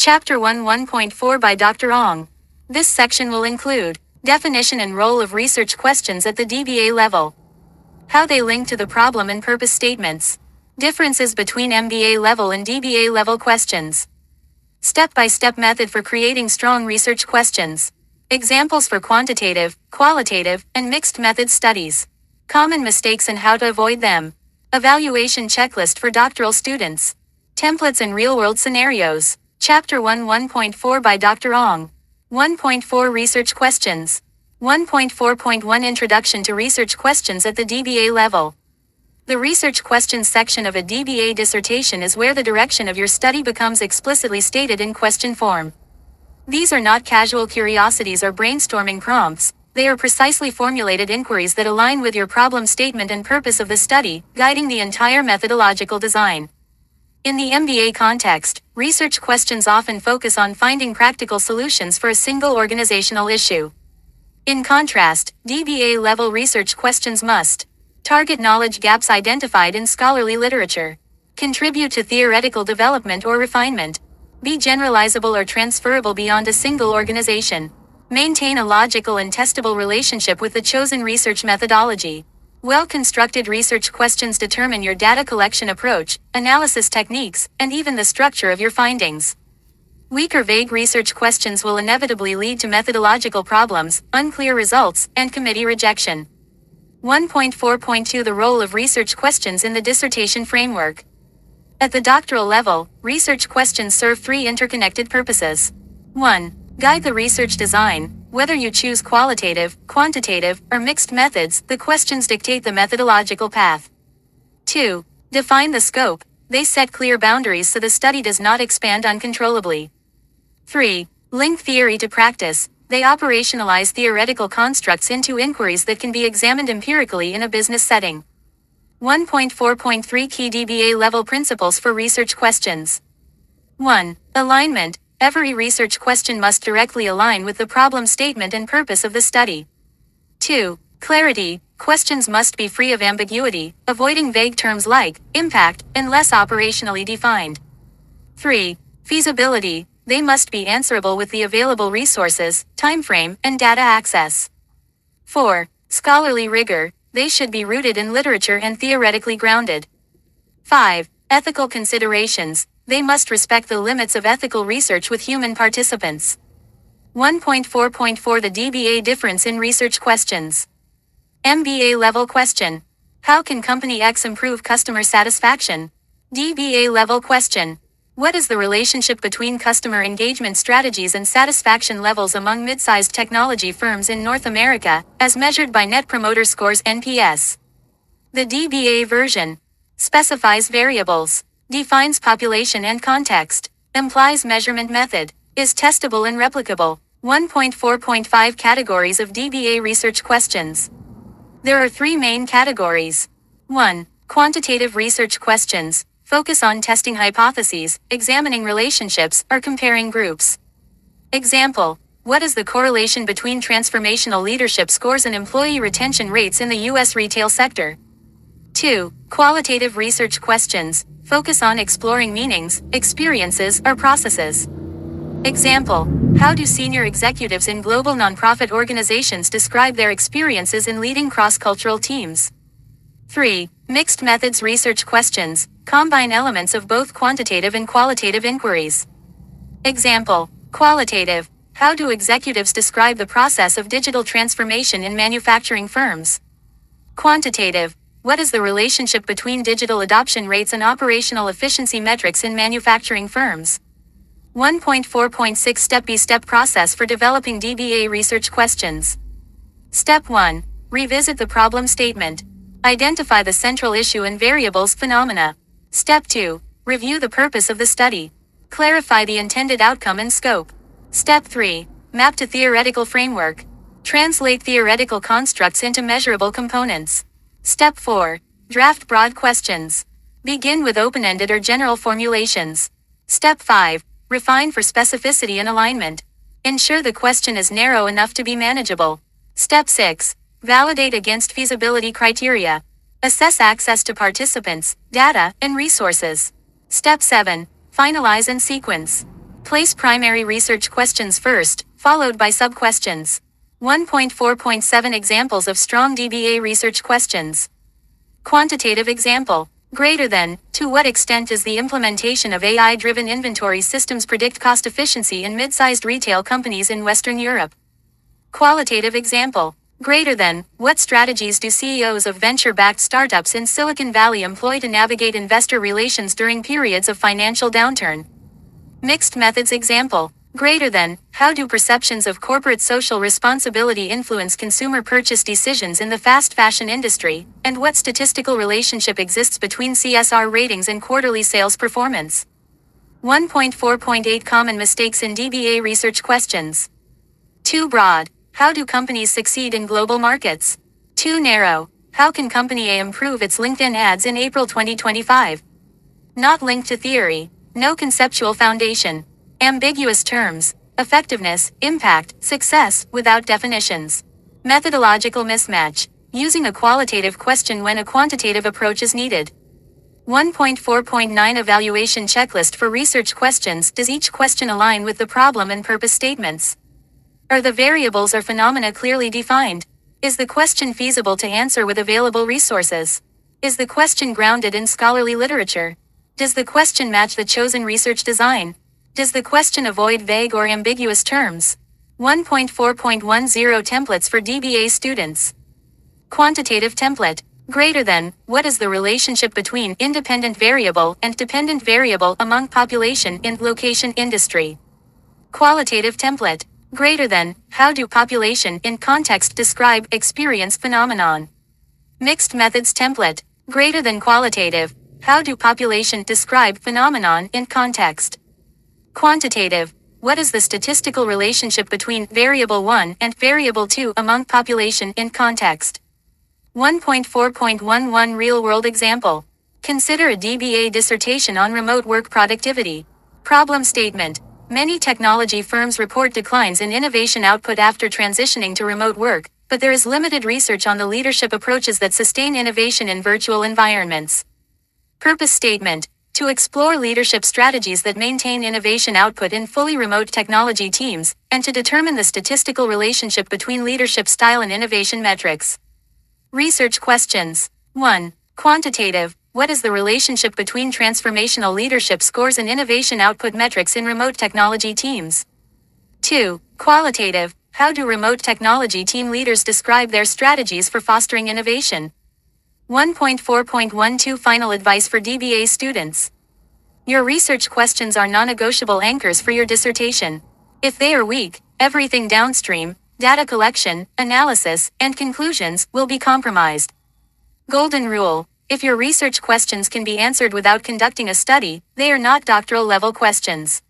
Chapter 1 1.4 by Dr. Ong. This section will include definition and role of research questions at the DBA level, how they link to the problem and purpose statements, differences between MBA level and DBA level questions, step-by-step method for creating strong research questions, examples for quantitative, qualitative, and mixed method studies, common mistakes and how to avoid them, evaluation checklist for doctoral students, templates and real-world scenarios. Chapter 1 1.4 by Dr. Ong. 1.4 Research Questions. 1.4.1 Introduction to Research Questions at the DBA level. The research questions section of a DBA dissertation is where the direction of your study becomes explicitly stated in question form. These are not casual curiosities or brainstorming prompts, they are precisely formulated inquiries that align with your problem statement and purpose of the study, guiding the entire methodological design. In the MBA context, research questions often focus on finding practical solutions for a single organizational issue. In contrast, DBA-level research questions must target knowledge gaps identified in scholarly literature, contribute to theoretical development or refinement, be generalizable or transferable beyond a single organization, maintain a logical and testable relationship with the chosen research methodology. Well-constructed research questions determine your data collection approach, analysis techniques, and even the structure of your findings. Weak or vague research questions will inevitably lead to methodological problems, unclear results, and committee rejection. 1.4.2 The role of research questions in the dissertation framework. At the doctoral level, research questions serve three interconnected purposes. 1. Guide the research design. Whether you choose qualitative, quantitative, or mixed methods, the questions dictate the methodological path. 2. Define the scope. They set clear boundaries so the study does not expand uncontrollably. 3. Link theory to practice. They operationalize theoretical constructs into inquiries that can be examined empirically in a business setting. 1.4.3 Key DBA level principles for research questions. 1. Alignment. Every research question must directly align with the problem statement and purpose of the study. 2. Clarity. Questions must be free of ambiguity, avoiding vague terms like impact, unless operationally defined. 3. Feasibility. They must be answerable with the available resources, timeframe, and data access. 4. Scholarly rigor. They should be rooted in literature and theoretically grounded. 5. Ethical considerations. They must respect the limits of ethical research with human participants. 1.4.4 The DBA difference in research questions. MBA level question. How can Company X improve customer satisfaction? DBA level question. What is the relationship between customer engagement strategies and satisfaction levels among mid-sized technology firms in North America, as measured by Net Promoter Scores (NPS)? The DBA version specifies variables, defines population and context, implies measurement method, is testable and replicable. 1.4.5 Categories of DBA research questions. There are three main categories. 1. Quantitative research questions. Focus on testing hypotheses, examining relationships, or comparing groups. Example: what is the correlation between transformational leadership scores and employee retention rates in the U.S. retail sector? 2. Qualitative research questions. Focus on exploring meanings, experiences, or processes. Example: how do senior executives in global nonprofit organizations describe their experiences in leading cross-cultural teams? 3. Mixed methods research questions. Combine elements of both quantitative and qualitative inquiries. Example: qualitative: how do executives describe the process of digital transformation in manufacturing firms? Quantitative: what is the relationship between digital adoption rates and operational efficiency metrics in manufacturing firms? 1.4.6 Step-by-step process for developing DBA research questions. Step 1. Revisit the problem statement. Identify the central issue and variables phenomena. Step 2. Review the purpose of the study. Clarify the intended outcome and scope. Step 3. Map to theoretical framework. Translate theoretical constructs into measurable components. Step 4. Draft broad questions. Begin with open-ended or general formulations. Step 5. Refine for specificity and alignment. Ensure the question is narrow enough to be manageable. Step 6. Validate against feasibility criteria. Assess access to participants, data, and resources. Step 7. Finalize and sequence. Place primary research questions first, followed by sub-questions. 1.4.7 Examples of strong DBA research questions. Quantitative example. Greater than, to what extent does the implementation of AI-driven inventory systems predict cost efficiency in mid-sized retail companies in Western Europe? Qualitative example. Greater than, what strategies do CEOs of venture-backed startups in Silicon Valley employ to navigate investor relations during periods of financial downturn? Mixed methods example. Greater than, how do perceptions of corporate social responsibility influence consumer purchase decisions in the fast fashion industry, and what statistical relationship exists between CSR ratings and quarterly sales performance? 1.4.8 Common mistakes in DBA research questions. Too broad. How do companies succeed in global markets? Too narrow. How can Company A improve its LinkedIn ads in April 2025? Not linked to theory. No conceptual foundation. Ambiguous terms. Effectiveness, impact, success, without definitions. Methodological mismatch. Using a qualitative question when a quantitative approach is needed. 1.4.9 Evaluation checklist for research questions. Does each question align with the problem and purpose statements? Are the variables or phenomena clearly defined? Is the question feasible to answer with available resources? Is the question grounded in scholarly literature? Does the question match the chosen research design? Does the question avoid vague or ambiguous terms? 1.4.10 Templates for DBA students. Quantitative template. Greater than, what is the relationship between independent variable and dependent variable among population in location industry? Qualitative template. Greater than, how do population in context describe experience phenomenon? Mixed methods template. Greater than qualitative, how do population describe phenomenon in context? Quantitative. What is the statistical relationship between variable 1 and variable 2 among population in context? 1.4.11 Real-world example. Consider a DBA dissertation on remote work productivity. Problem statement. Many technology firms report declines in innovation output after transitioning to remote work, but there is limited research on the leadership approaches that sustain innovation in virtual environments. Purpose statement. To explore leadership strategies that maintain innovation output in fully remote technology teams, and to determine the statistical relationship between leadership style and innovation metrics. Research questions. 1. Quantitative. What is the relationship between transformational leadership scores and innovation output metrics in remote technology teams? 2. Qualitative. How do remote technology team leaders describe their strategies for fostering innovation? 1.4.12 Final advice for DBA students. Your research questions are non-negotiable anchors for your dissertation. If they are weak, everything downstream, data collection, analysis, and conclusions, will be compromised. Golden rule. If your research questions can be answered without conducting a study, they are not doctoral level questions.